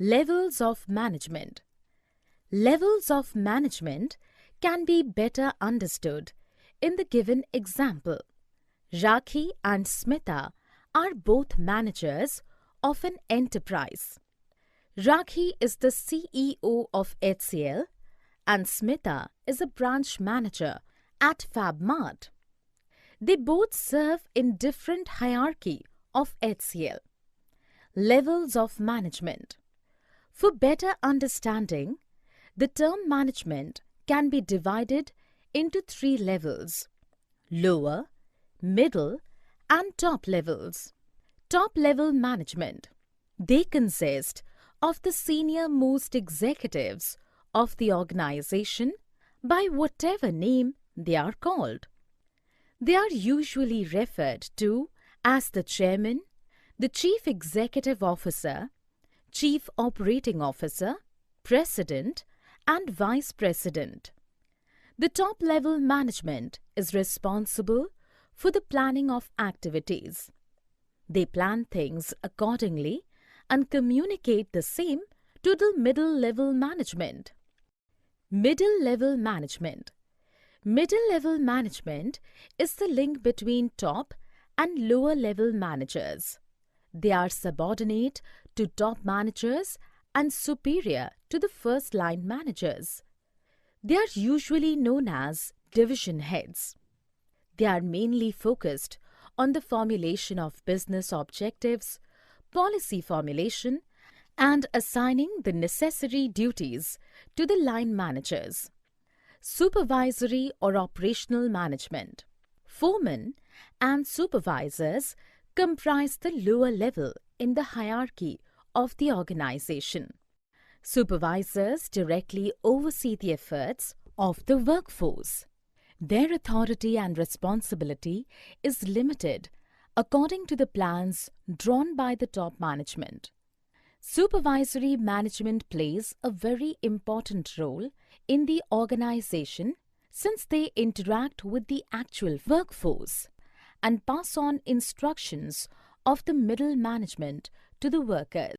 Levels of management. Levels of management can be better understood in the given example. Rakhi and Smita are both managers of an enterprise. Rakhi is the CEO of HCL and Smita is a branch manager at FabMart. They both serve in different hierarchy of HCL. Levels of management. For better understanding, the term management can be divided into 3 levels: lower, middle and top levels. Top level management. They consist of the senior most executives of the organization by whatever name they are called. They are usually referred to as the chairman, the chief executive officer, chief operating officer, president and vice president. The top level management is responsible for the planning of activities. They plan things accordingly and communicate the same to the middle level management. Middle level management. Middle level management is the link between top and lower level managers. They are subordinate to top managers and superior to the first line managers. They are usually known as division heads. They are mainly focused on the formulation of business objectives, policy formulation, and assigning the necessary duties to the line managers. Supervisory or operational management. Foremen and supervisors comprise the lower level in the hierarchy of the organization. Supervisors directly oversee the efforts of the workforce. Their authority and responsibility is limited according to the plans drawn by the top management. Supervisory management plays a very important role in the organization since they interact with the actual workforce and pass on instructions of the middle management to the workers.